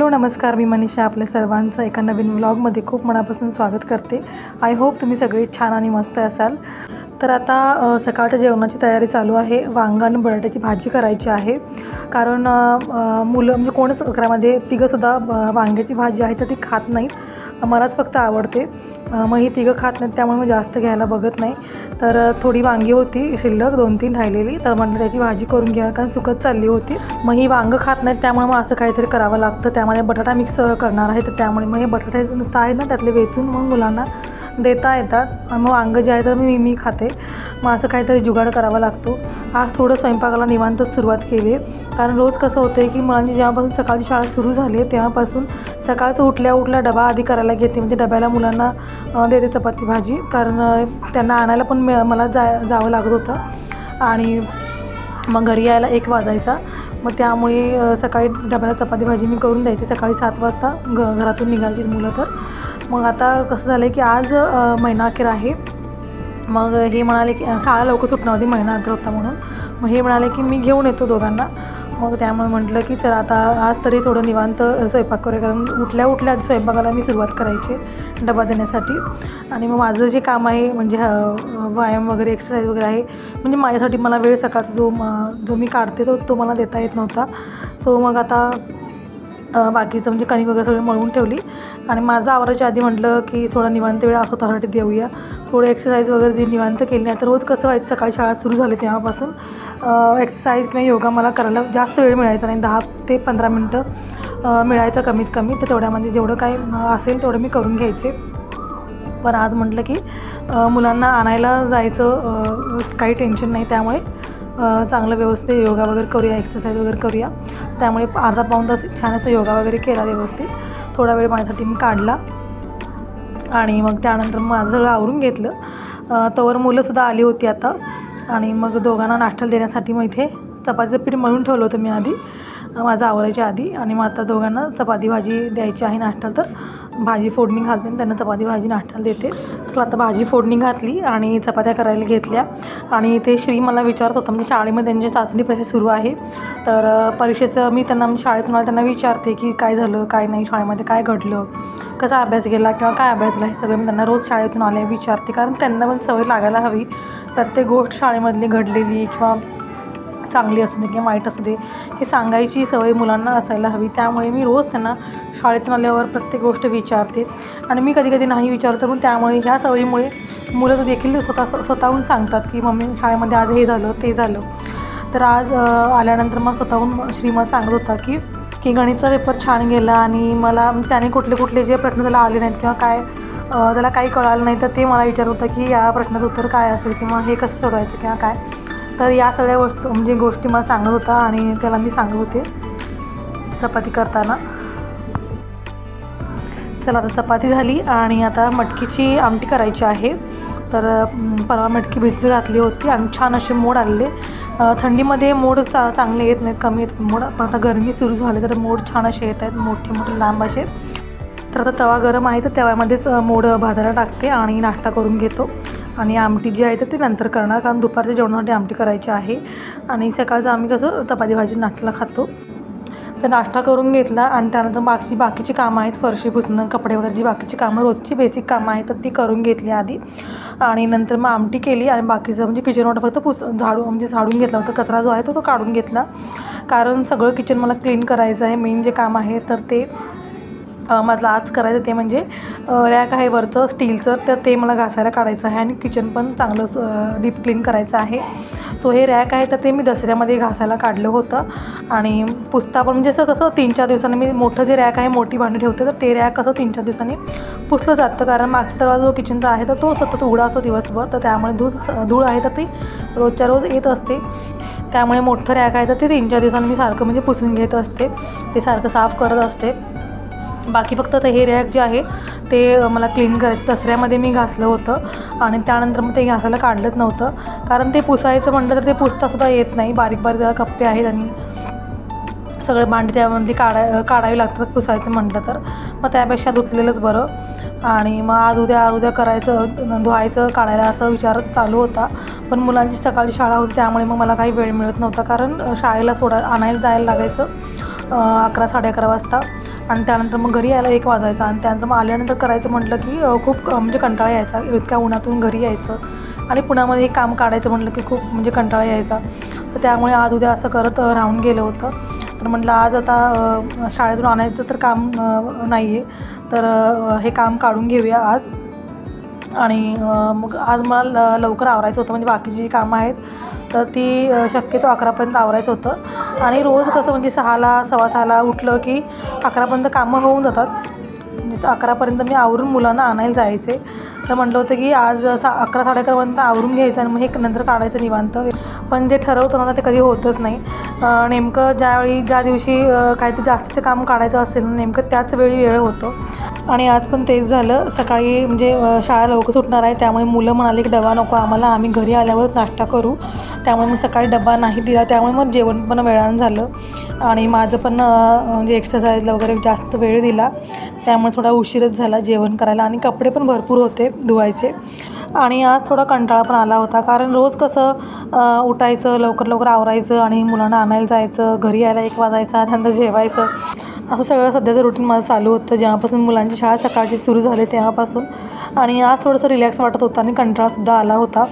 Hello नमस्कार, मी मनीषा आपल्या सर्वांचं एका नवीन व्लॉगमध्ये खूप मनापासून स्वागत करते। आय होप तुम्ही सगळे छान आणि मस्त असाल। तर आता सकाळच्या जेवणाची तयारी चालू आहे। वांगा आणि बटाट्याची भाजी करायची आहे, कारण मुलं म्हणजे कोणच घरामध्ये तिघंसुद्धा वांग्याची भाजी आहे तर ती खात नाहीत, मलाच फक्त आवडते। मग ही तिघं खात नाहीत त्यामुळे मी जास्त घ्यायला बघत नाही। तर थोडी वांगी होती शिल्लक 2-3 राहिलेली, तर म्हटलं त्याची भाजी करून घ्या कारण सुकत चालली होती। मग ही वांगं खात नाहीत त्यामुळे मग असं काहीतरी करावं लागतं। त्यामध्ये बटाटा मिक्स करणार आहे, तर त्यामुळे मग हे बटाटे नुसतं आहे ना त्यातले वेचून मग मुलांना देता येतात। मग वांगं जे आहे तर मी खाते, मग असं काहीतरी जुगाड करावा लागतो। आज थोडं स्वयंपाकाला निवांतच सुरुवात केली, कारण रोज कसं होतं आहे की मुलांची जेव्हापासून सकाळची शाळा सुरू झाली आहे तेव्हापासून सकाळचं उठल्या डबा आधी करायला घेते। म्हणजे डब्याला मुलांना देते चपाती भाजी, कारण त्यांना आणायला पण मला जावं लागत होतं आणि मग घरी यायला 1 वाजायचा। मग त्यामुळे सकाळी डब्याला चपाती भाजी मी करून द्यायची। सकाळी 7 वाजता घरातून निघायची मुलं। तर मग आता कसं झालं आहे की आज महिना अखेर आहे। मग हे म्हणाले की शाळा लवकर सुटणार होती, महिना अखेर होता म्हणून। मग हे म्हणाले की मी घेऊन येतो दोघांना। मग त्यामुळे म्हटलं की चला आता आज तरी थोडं निवांत स्वयंपाक करूया, कारण उठल्या स्वयंपाकाला मी सुरुवात करायची डबा देण्यासाठी। आणि मग माझं जे काम आहे म्हणजे व्यायाम वगैरे एक्सरसाइज वगैरे आहे, म्हणजे माझ्यासाठी मला वेळ सकाळचा जो मी काढते तो मला देता येत नव्हता। सो मग आता बाकीचं म्हणजे कणिक वगैरे सगळी मळून ठेवली आणि माझं आवरायच्या आधी म्हटलं की थोडा निवांत वेळ स्वतःसाठी देऊया, थोडं एक्सरसाइज वगैरे जी निवांत केली नाही तर रोज कसं व्हायचं सकाळी शाळा सुरू झाली तेव्हापासून एक्सरसाइज किंवा योगा मला करायला जास्त वेळ मिळायचा नाही, 10 ते 15 मिनटं मिळायचं कमीत कमी। तर तेवढ्यामध्ये जेवढं काही असेल तेवढं मी करून घ्यायचे। पण आज म्हटलं की मुलांना आणायला जायचं काही टेन्शन नाही, त्यामुळे चांगलं व्यवस्थित योगा वगैरे करूया, एक्सरसाइज वगैरे करूया। त्यामुळे अर्धा पाऊण तास छान असं योगा वगैरे केला व्यवस्थित, थोडा वेळ माझ्यासाठी मी काढला आणि मग त्यानंतर माझं सगळं आवरून घेतलं। तोवर मुलंसुद्धा आली होती आता, आणि मग दोघांना नाश्त्याला देण्यासाठी मग इथे चपातीचं पीठ मळून ठेवलं होतं मी आधी माझं आवरायच्या आधी। आणि मग आता दोघांना चपाती भाजी द्यायची आहे नाश्त्याला, तर भाजी फोडणी घालते आणि त्यांना चपाती भाजी नाश्त्याला देते। तर आता भाजी फोडणी घातली आणि चपात्या करायला घेतल्या। आणि ते श्री मला विचारत होतं, म्हणजे शाळेमध्ये त्यांची चाचणी परीक्षा सुरू आहे, तर परीक्षेचं मी त्यांना म्हणजे शाळेतून मला त्यांना विचारते की काय झालं काय नाही, शाळेमध्ये काय घडलं, कसा अभ्यास केला किंवा काय अभ्यास केला, हे सगळं मी त्यांना रोज शाळेतून आले विचारते, कारण त्यांना पण सवय लागायला हवी। प्रत्येक गोष्ट शाळेमधली घडलेली किंवा चांगली असू दे किंवा वाईट असू दे हे सांगायची सवय मुलांना असायला हवी। त्यामुळे मी रोज त्यांना शाळेतून आल्यावर प्रत्येक गोष्ट विचारते, आणि मी कधी नाही विचारतो, पण त्यामुळे ह्या सवयीमुळे मुलं देखील स्वतःहून सांगतात की मम्मी शाळेमध्ये आज हे झालं ते झालं। तर आज आल्यानंतर मग स्वतःहून श्रीमत सांगत होता की गणितचा पेपर छान गेला, आणि मला म्हणजे त्याने कुठले जे प्रश्न त्याला आले नाहीत किंवा काय त्याला काही कळालं नाही तर ते मला विचारत होतं की या प्रश्नाचं उत्तर काय असेल किंवा हे कसं सोडवायचं किंवा काय। तर या सगळ्या गोष्टी मला सांगत होता आणि त्याला मी सांगत होते चपाती करताना। चला आता चपाती झाली आणि आता मटकीची आमटी करायची आहे। तर परवा मटकी भिजत घातली होती आणि छान असे मोड आलेले। थंडीमध्ये मोड चांगले येत नाहीत, कमी येत मोड, पण आता गरमी सुरू झाली तर मोड छान असे येत आहेत, मोठे लांब असे। तर आता तवा गरम आहे तर तव्यामध्येच मोड भाजायला टाकते आणि नाश्ता करून घेतो। आणि आमटी जी आहे तर ते नंतर करणार, कारण दुपारच्या जेवणासाठी आमटी करायची आहे आणि सकाळचं आम्ही कसं चपाती भाजी नाश्त्याला खातो। तर नाश्ता करून घेतला आणि त्यानंतर बाकीची कामं आहेत, फरशी पुसणं, कपडे वगैरे जी बाकीची कामं रोजची बेसिक कामं आहेत तर ती करून घेतली आधी, आणि नंतर मग आमटी केली आणि बाकीचं म्हणजे किचन वाटं फक्त झाडून घेतला होता। कचरा जो आहे तो काढून घेतला, कारण सगळं किचन मला क्लीन करायचं आहे। मेन जे काम आहे तर ते मला आज करायचं ते म्हणजे रॅक आहे वरचं स्टीलचं, तर ते मला घासायला काढायचं आहे आणि किचन पण चांगलं डीप क्लीन करायचं आहे। सो हे रॅक आहे तर ते मी दसऱ्यामध्ये घासायला काढलं होतं, आणि पुसता पण म्हणजे असं कसं 3-4 दिवसांनी मी मोठं जे रॅक आहे मोठी भांडी ठेवते, तर ते रॅक कसं 3-4 दिवसांनी पुसलं जातं, कारण मागचा दरवाजा जो किचनचा आहे तर तो सतत उघडा असतो दिवसभर, तर त्यामुळे धूळ आहे तर ती रोजच्या रोज येत असते। त्यामुळे मोठं रॅक आहे तर ते 3-4 दिवसांनी मी सारखं म्हणजे पुसून घेत असते, ते सारखं साफ करत असते। बाकी फक्त तर हे रॅक जे आहे ते मला क्लीन करायचं दसऱ्यामध्ये मी घासलं होतं, आणि त्यानंतर मग ते घासायला काढलंच नव्हतं, कारण ते पुसायचं म्हटलं तर ते पुसतासुद्धा येत नाही, बारीक त्याला कप्पे आहेत आणि सगळे भांडी त्यामध्ये काढावी लागतात पुसायचं म्हटलं तर, मग त्यापेक्षा धुतलेलंच बरं। आणि मग आज उद्या करायचं, धुवायचं, काढायला असं विचार चालू होता, पण मुलांची सकाळची शाळा होती त्यामुळे मग मला काही वेळ मिळत नव्हता, कारण शाळेला आणायला जायला लागायचं 11-11:30 वाजता, आणि त्यानंतर मग घरी यायला 1 वाजायचा आणि त्यानंतर मग आल्यानंतर करायचं म्हटलं की खूप म्हणजे कंटाळा यायचा. इतक्या उन्हातून घरी यायचं आणि पुण्यामध्ये हे काम काढायचं म्हटलं की खूप म्हणजे कंटाळा यायचा. तर त्यामुळे आज उद्या असं करत राहून गेलं होतं. तर म्हटलं आज आता शाळेतून आणायचं तर काम नाही आहे, तर हे काम काढून घेऊया आज. आणि मग आज मला लवकर आवरायचं होतं, म्हणजे बाकीची जी कामं आहेत तर ती शक्यतो 11पर्यंत आवरायचं होतं. आणि रोज कसं म्हणजे 6ला 6:15ला उठलं की 11पर्यंत कामं होऊन जातात. म्हणजे 11पर्यंत मी आवरून मुलांना आणायला जायचे. तर म्हटलं होतं की आज 11 साडे 11पर्यंत आवरून घ्यायचं आणि मग हे नंतर काढायचं निवांत. पण जे ठरवतं ना ते कधी होतच नाही. नेमकं ज्या दिवशी काहीतरी जास्तीचं काम काढायचं असेल नेमकं त्याच वेळी वेळ होतो. आणि आज पण तेच झालं. सकाळी म्हणजे शाळा लवकर सुटणार आहे, त्यामुळे मुलं म्हणाले की डबा नको आम्हाला, आम्ही घरी आल्यावर नाश्ता करू. त्यामुळे मग सकाळी डबा नाही दिला, त्यामुळे मग जेवण पण वेळानं झालं. आणि माझं पण म्हणजे एक्सरसाइजला वगैरे जास्त वेळ दिला, त्यामुळे थोडा उशीरच झाला जेवण करायला. आणि कपडे पण भरपूर होते धुवायचे. आणि आज थोडा कंटाळा पण आला होता, कारण रोज कसं उठायचं, लवकर लवकर आवरायचं आणि मुलांना आणायला जायचं, घरी यायला 1 वाजायचा, त्यानंतर जेवायचं, असं सगळं सध्याचं रुटीन माझं चालू होतं जेव्हापासून मुलांची शाळा सकाळची सुरू झाली तेव्हापासून. आणि आज थोडंसं रिलॅक्स वाटत होतं आणि कंटाळासुद्धा आला होता.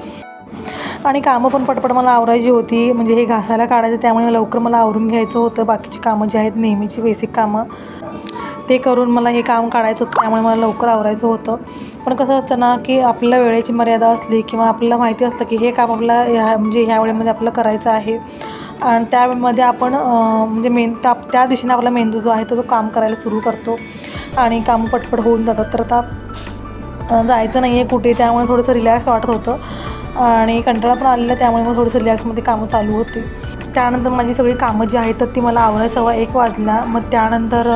आणि कामं पण पटपट मला आवरायची होती, म्हणजे हे घासायला काढायचं, त्यामुळे लवकर मला आवरून घ्यायचं होतं. बाकीची कामं जी आहेत नेहमीची बेसिक कामं ते करून मला हे काम काढायचं होतं, त्यामुळे मला लवकर आवरायचं होतं. पण कसं असतं ना की आपल्याला वेळेची मर्यादा असली किंवा आपल्याला माहिती असतं की हे काम आपल्याला म्हणजे ह्या वेळेमध्ये आपल्याला करायचं आहे आणि त्यामध्ये आपण म्हणजे त्या दिशेने आपला मेंदू जो आहे तो काम करायला सुरू करतो आणि कामं पटपट होऊन जातात. तर आता जायचं नाही आहे कुठे, त्यामुळे थोडंसं रिलॅक्स वाटत होतं आणि कंटाळा पण आलेला, त्यामुळे मग थोडंसं रिलॅक्समध्ये कामं चालू होती. त्यानंतर माझी सगळी कामं जी आहेत तर ती मला आवरायला 1:15 वाजला. मग त्यानंतर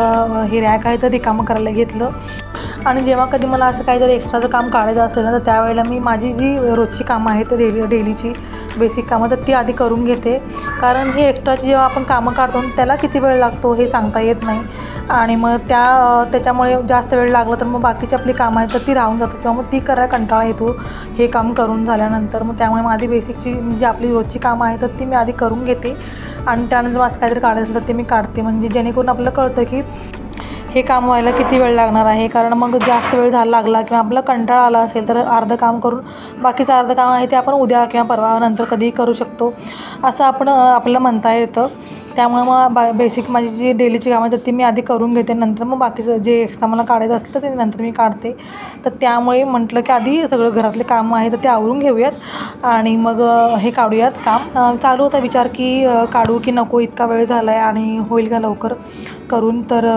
हे रॅक आहे तर ते कामं करायला घेतलं. आणि जेव्हा कधी मला असं काहीतरी एक्स्ट्राचं काम काढायचं असेल ना तर त्यावेळेला मी माझी जी रोजची कामं आहेत डेलीची बेसिक कामं तर ती आधी करून घेते. कारण ही एक्स्ट्राची जेव्हा आपण कामं काढतो त्याला किती वेळ लागतो हे सांगता येत नाही. आणि मग त्याच्यामुळे जास्त वेळ लागला तर मग बाकीची आपली कामं आहेत तर ती राहून जातात किंवा मग ती करायला कंटाळा येतो हे काम करून झाल्यानंतर. मग त्यामुळे माझी बेसिकची जी आपली रोजची कामं आहेत तर ती मी आधी करून घेते आणि त्यानंतर माझं काहीतरी काढायचं तर ते मी काढते, म्हणजे जेणेकरून आपल्याला कळतं की हे काम व्हायला किती वेळ लागणार आहे. कारण मग जास्त वेळ लागला किंवा आपला कंटाळा आला असेल तर अर्धं काम करून बाकीचं अर्धं काम आहे ते आपण उद्या किंवा परवा नंतर कधीही करू शकतो असं आपल्याला म्हणता येतं. त्यामुळे मग बेसिक माझी जी डेलीची कामं आहेत ती मी आधी करून घेते, नंतर मग बाकीचं जे एक्स्ट्रा मला काढायचं असतं ते नंतर मी काढते. तर त्यामुळे म्हटलं की आधी सगळं घरातले कामं आहेत तर ते आवरून घेऊयात आणि मग हे काढूयात काम. चालू होता विचार की काढू की नको, इतका वेळ झाला आहे आणि होईल का लवकर करून. तर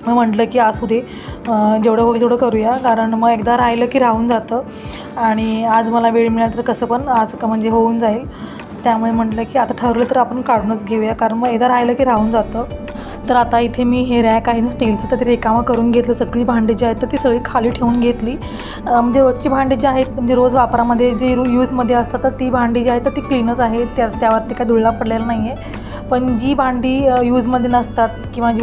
मग म्हटलं की असू दे, जेवढं होईल तेवढं करूया, कारण मग एकदा राहिलं की राहून जातं आणि आज मला वेळ मिळाला तर कसं पण आज म्हणजे होऊन जाईल. त्यामुळे म्हटलं की आता ठरवलं तर आपण काढूनच घेऊया, कारण मग एकदा राहिलं की राहून जातं. तर आता इथे मी हे रॅक आहे ना स्टीलचं तर ते रिकामं करून घेतलं. सगळी भांडी जी आहेत तर ती सगळी खाली ठेवून घेतली. म्हणजे रोजची भांडी जी आहेत म्हणजे रोज वापरामध्ये जी यूजमध्ये असतात तर ती भांडी जी आहेत तर ती क्लीनच आहे, त्यावरती काही धुळा पडलेला नाही आहे. पण जी भांडी यूजमध्ये नसतात किंवा जी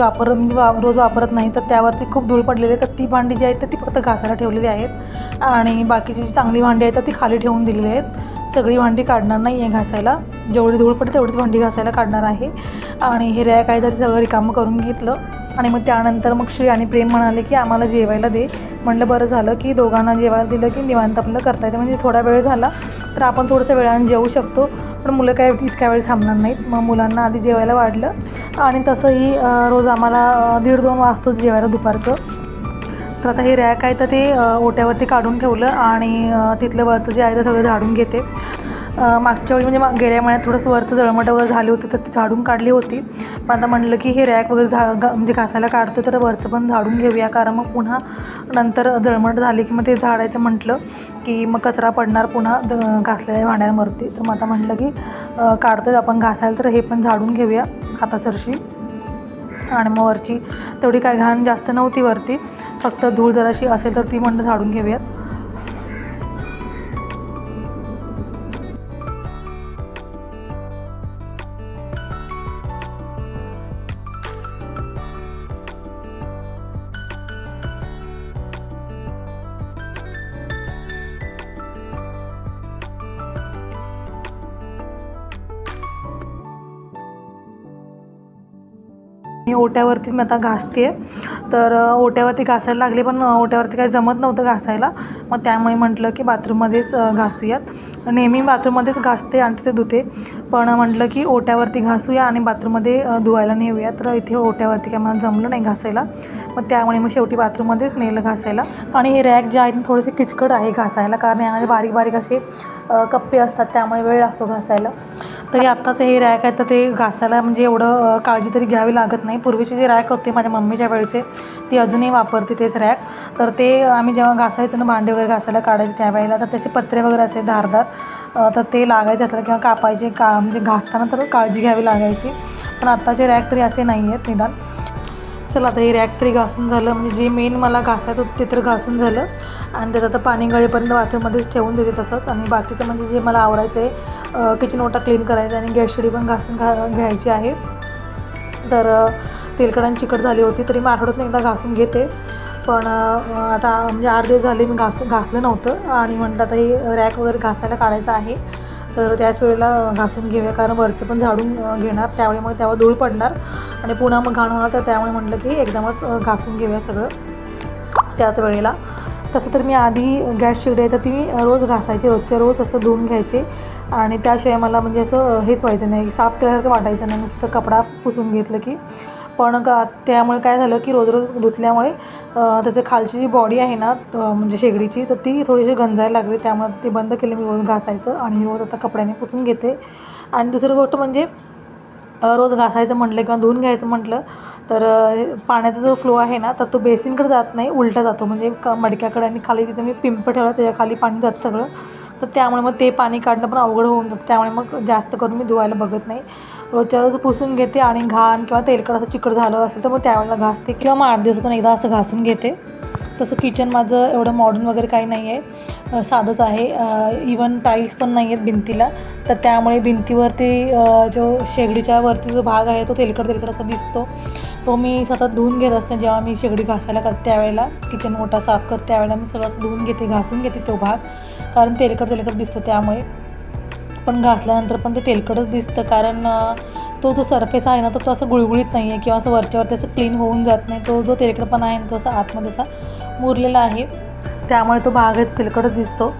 रोज वापरत नाही तर त्यावरती खूप धूळ पडलेली आहे, तर ती भांडी जी आहेत तर ती फक्त घासायला ठेवलेली आहेत आणि बाकीची जी चांगली भांडी आहेत तर ती खाली ठेवून दिलेली आहेत. सगळी भांडी काढणार नाही आहे घासायला, जेवढी धूळ पडते तेवढीच भांडी घासायला काढणार आहे. आणि हे रॅक आहे तर सगळं रिकामं करून घेतलं. आणि मग त्यानंतर मग श्री आणि प्रेम म्हणाले की आम्हाला जेवायला दे. म्हटलं बरं झालं की दोघांना जेवायला दिलं की निवांत आपलं करता येतं, म्हणजे थोडा वेळ झाला तर आपण थोडंसं वेळानं जेवू शकतो. पण मुलं काय इतक्या वेळ थांबणार नाहीत. मग मुलांना आधी जेवायला वाढलं आणि तसंही रोज आम्हाला 1:30-2 वाजतोच जेवायला दुपारचं. तर आता हे रॅक आहे तर ते ओट्यावरती काढून ठेवलं आणि तिथलं वरचं जे आहे ते सगळं झाडून घेते. मागच्या वेळी म्हणजे गेल्या महिन्यात थोडंसं वरचं जळमट वगैरे झाली होती तर ती झाडून काढली होती. पण आता म्हटलं की हे रॅक वगैरे म्हणजे घासायला काढतो तर वरचं पण झाडून घेऊया, कारण मग पुन्हा नंतर जळमट झाली की मग ते झाडायचं म्हटलं की मग कचरा पडणार पुन्हा घासलेल्या भांड्यांवरती. तर मग आता म्हटलं की काढतोच आपण घासायला तर हे पण झाडून घेऊया हातासरशी. आणि मग वरची तेवढी काय घाण जास्त नव्हती वरती, फक्त धूळ जराशी असेल तर ती म्हटलं झाडून घेऊयात. मी ओट्यावरतीच मी आता घासते. तर ओट्यावरती घासायला लागले, पण ओट्यावरती काही जमत नव्हतं घासायला. मग त्यामुळे म्हटलं की बाथरूममध्येच घासूयात. नेहमी बाथरूममध्येच घासते आणि तिथे धुते, पण म्हटलं की ओट्यावरती घासूया आणि बाथरूममध्ये धुवायला नेऊया. तर इथे ओट्यावरती काय मला जमलं नाही घासायला, मग त्यामुळे मग शेवटी बाथरूममध्येच नेलं घासायला. आणि हे रॅक जे आहे ना थोडेसे किचकट आहे घासायला, कारण यामध्ये बारीक बारीक असे कप्पे असतात, त्यामुळे वेळ लागतो घासायला. तरी आत्ताचं हे रॅक आहे तर ते घासायला म्हणजे एवढं काळजी तरी घ्यावी लागत नाही. पूर्वीचे जे रॅक होते माझ्या मम्मीच्या वेळेचे, ती अजूनही वापरते तेच रॅक. तर ते आम्ही जेव्हा घासायचो ना, भांडे वगैरे घासायला काढायचे त्यावेळेला, तर त्याचे पत्रे वगैरे असे धारदार, तर ते लागायचे हाताला किंवा कापायचे म्हणजे घासताना तर काळजी घ्यावी लागायची. पण आत्ताचे रॅक तरी असे नाही आहेत निदान. चला आता हे रॅक तरी घासून झालं, म्हणजे जे मेन मला घासायचं होतं ते तर घासून झालं. आणि त्याचं आता पाणी गळेपर्यंत बाथरूममध्येच ठेवून देते तसंच. आणि बाकीचं म्हणजे जे मला आवरायचं आहे, किचन ओटा क्लीन करायचं आणि गॅस शेगडी पण घासून घ्यायची आहे. तर तेलकट चिकट झाली होती, तरी मी आठवड्यातून एकदा घासून घेते. पण आता म्हणजे 8 दिवस झाले मी घासलं नव्हतं, आणि म्हटलं आता हे रॅक वगैरे घासायला काढायचं आहे, तर त्याच वेळेला घासून घेऊया. कारण वरचं पण झाडून घेणार, त्यावेळी मग त्यावर धूळ पडणार आणि पुन्हा मग घाण होणार. तर त्यामुळे म्हटलं की एकदमच घासून घेऊया सगळं त्याच वेळेला. तसं तर मी आधी गॅस शेगडी आहे तर ती रोज घासायची, रोजच्या रोज असं धुवून घ्यायचे. आणि त्याशिवाय मला म्हणजे असं हेच व्हायचं नाही, साफ केल्यासारखं वाटायचं नाही नुसतं कपडा पुसून घेतलं की. पण त्यामुळे काय झालं की रोज रोज धुतल्यामुळे त्याचं खालची जी बॉडी आहे ना म्हणजे शेगडीची, तर ती थोडीशी गंजायला लागली. त्यामुळे ते बंद केलं मी रोज घासायचं, आणि रोज आता कपड्याने पुसून घेते. आणि दुसरी गोष्ट म्हणजे रोज घासायचं म्हटलं किंवा धुवून घ्यायचं म्हटलं तर पाण्याचा जो फ्लो आहे ना तर तो बेसिनकडे जात नाही, उलटा जातो. म्हणजे मडक्याकडे, आणि खाली तिथे मी पिंप ठेवला त्याच्या खाली पाणी जातं सगळं. तर त्यामुळे मग ते पाणी काढणं पण अवघड होऊन जातं. त्यामुळे मग जास्त करून मी धुवायला बघत नाही, रोजच्या रोज पुसून घेते. आणि घाण किंवा तेलकट असं चिकट झालं असेल तर मग त्यावेळेला घासते, किंवा मग 8 दिवसातून एकदा असं घासून घेते. तसं किचन माझं एवढं मॉडर्न वगैरे काही नाही आहे, साधंच आहे. इवन टाईल्स पण नाही आहेत भिंतीला, तर त्यामुळे भिंतीवरती जो शेगडीच्या वरती जो भाग आहे तो तेलकट असा दिसतो. तो मी सतत धुवून घेत असते. जेव्हा मी शेगडी घासायला करते त्यावेळेला, किचन ओटा साफ करते त्यावेळेला मी सगळं असं धुवून घेते, घासून घेते तो भाग, कारण तेलकट दिसतं त्यामुळे. पण घासल्यानंतर पण ते तेलकटच दिसतं, कारण तो जो सरफेस आहे ना तो असं गुळगुळीत नाही आहे, किंवा असं वरच्यावर असं क्लीन होऊन जात नाही. तो जो तेलकटपणा आहे तो असा आतमध्ये असा मुरलेला आहे, त्यामुळे तो भाग आहे तो तेलकटच दिसतो.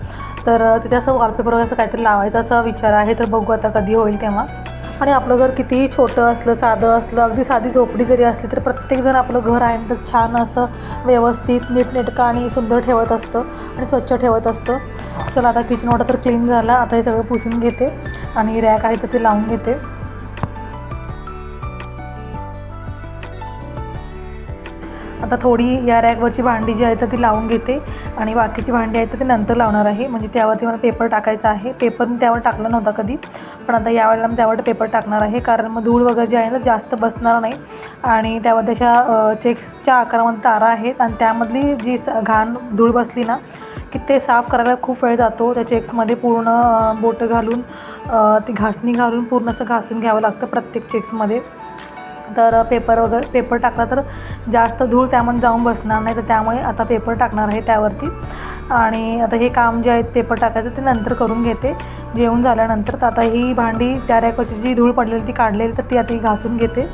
तर तिथे असं वॉलपेपर वगैरे असं काहीतरी लावायचा असा विचार आहे, तर बघू आता कधी होईल तेव्हा. आणि आपलं घर कितीही छोटं असलं, साधं असलं, अगदी साधी झोपडी जरी असली, तर प्रत्येकजण आपलं घर आहे तर छान असं व्यवस्थित नीटनेटकं आणि सुंदर ठेवत असतं आणि स्वच्छ ठेवत असतं. चला आता किचन ओटा तर क्लीन झाला, आता हे सगळं पुसून घेते आणि रॅक आहे तर ते लावून घेते. आता थोडी या रॅकवरची भांडी जी आहे तर ती लावून घेते, आणि बाकीची भांडी आहेत तर ते नंतर लावणार आहे. म्हणजे त्यावरती मला पेपर टाकायचा आहे. पेपर मी त्यावर टाकला नव्हता कधी, पण आता यावेळेला मी त्यावर पेपर टाकणार आहे, कारण मग धूळ वगैरे जे आहे ना जास्त बसणार नाही. आणि त्यावर त्याच्या चेक्सच्या आकारामध्ये तारा आहेत, आणि त्यामधली जी घाण धूळ बसली ना की ते साफ करायला खूप वेळ जातो. त्या चेक्समध्ये पूर्ण बोटं घालून ती घासणी घालून पूर्ण असं घासून घ्यावं लागतं प्रत्येक चेक्समध्ये. तर पेपर टाकला तर जास्त धूळ त्यामध्ये जाऊन बसणार नाही, तर त्यामुळे आता पेपर टाकणार आहे त्यावरती. आणि आता हे काम जे आहे पेपर टाकायचं ते नंतर करून घेते जेवण झाल्यानंतर. तर आता ही भांडी त्या रॅकवरची जी धूळ पडलेली ती काढलेली, तर ती आता घासून घेते.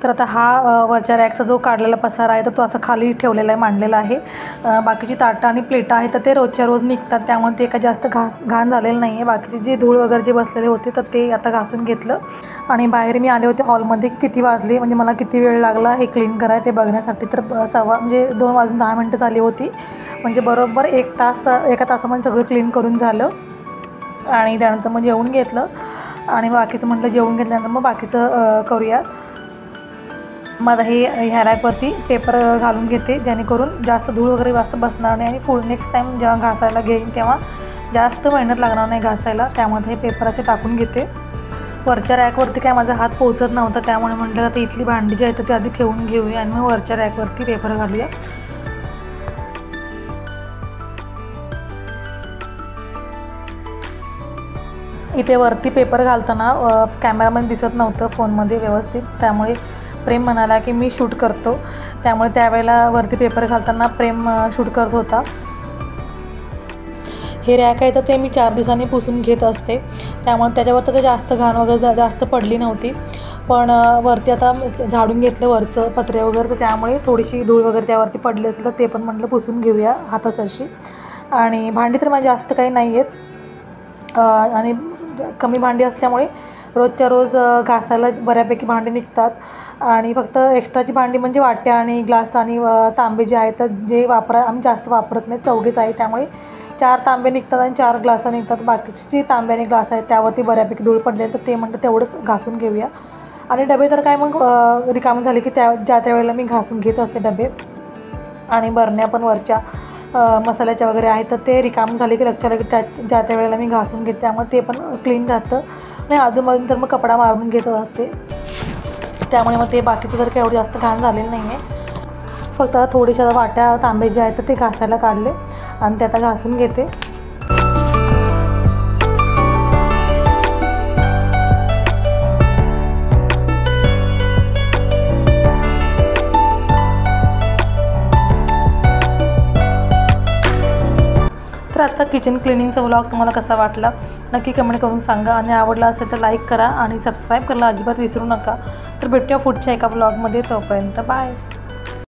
तर आता हा वरच्या रॅकचा जो काढलेला पसारा आहे तर तो असा खाली ठेवलेला आहे, मांडलेला आहे. बाकीची ताटं आणि प्लेटं आहेत तर ते रोजच्या रोज निघतात, त्यामुळे ते काही जास्त घाण झालेलं नाही आहे. बाकीचे जे धूळ वगैरे जे बसलेले होते तर ते आता घासून घेतलं. आणि बाहेर मी आले होते हॉलमध्ये की किती वाजले, म्हणजे मला किती वेळ लागला हे क्लीन करायला ते बघण्यासाठी. तर म्हणजे 2:10 झाली होती, म्हणजे बरोबर 1 तास, एका तासामध्ये सगळं क्लीन करून झालं. आणि त्यानंतर मग जेवून घेतलं, आणि बाकीचं म्हटलं जेवून घेतल्यानंतर मग बाकीचं करूया. मग ह्या रॅकवरती पेपर घालून घेते, जेणेकरून जास्त धूळ वगैरे जास्त बसणार नाही, आणि नेक्स्ट टाईम जेव्हा घासायला घेईन तेव्हा जास्त मेहनत लागणार नाही घासायला. त्यामध्ये हे पेपर असे टाकून घेते. वरच्या रॅकवरती काय माझा हात पोहोचत नव्हता, त्यामुळे म्हटलं आता इथली भांडी जी आहे तर ती आधी ठेवून घेऊया आणि मग वरच्या रॅकवरती पेपर घालूया. की ते वरती पेपर घालताना कॅमेरामध्ये दिसत नव्हतं फोनमध्ये व्यवस्थित, त्यामुळे प्रेम म्हणाला की मी शूट करतो, त्यामुळे त्यावेळेला वरती पेपर घालताना प्रेम शूट करत होता. हे रॅक आहे तर ते मी 4 दिवसांनी पुसून घेत असते, त्यामुळे त्याच्यावर तर काही जास्त घाण वगैरे जास्त पडली नव्हती. पण वरती आता झाडून घेतलं वरचं पत्रे वगैरे, तर त्यामुळे थोडीशी धूळ वगैरे त्यावरती पडली असेल तर ते पण म्हटलं पुसून घेऊया हातासरशी. आणि भांडी तर माझी जास्त काही नाही आहेत आणि कमी भांडी असल्यामुळे रोजच्या रोज घासायला बऱ्यापैकी भांडी निघतात. आणि फक्त एक्स्ट्राची भांडी म्हणजे वाट्या आणि ग्लास आणि तांबे जे आहेत, तर जे आम्ही जास्त वापरत नाही, चौघेच आहे, त्यामुळे 4 तांबे निघतात आणि 4 ग्लासं निघतात. बाकीची जी तांबे आणि ग्लास आहेत त्यावरती बऱ्यापैकी धूळ पडले, तर ते म्हटलं तेवढंच घासून घेऊया. आणि डबे तर काय मग रिकामे झाले की ज्या त्यावेळेला मी घासून घेत असते डबे. आणि बरण्या पण वरच्या मसाल्याच्या वगैरे आहेत, तर ते रिकाम झाले की लक्षात आलं की ज्या त्यावेळेला मी घासून घेते, त्यामुळे ते पण क्लीन राहतं. आणि अजूनमधून तर मग कपडा मारून घेत असते, त्यामुळे मग ते बाकीचं तर काही एवढं जास्त घाण झालेलं नाही आहे. फक्त आता थोडीशा वाट्या तांबे जे आहेत तर ते घासायला काढले आणि ते आता घासून घेते. तर आजचा किचन क्लिनिंगचा व्लॉग तुम्हाला कसा वाटला नक्की कमेंट करून सांगा. आणि आवडला असेल तर लाईक करा आणि सबस्क्राईब करायला अजिबात विसरू नका. तर भेटूया पुढच्या एका व्लॉगमध्ये, तोपर्यंत बाय.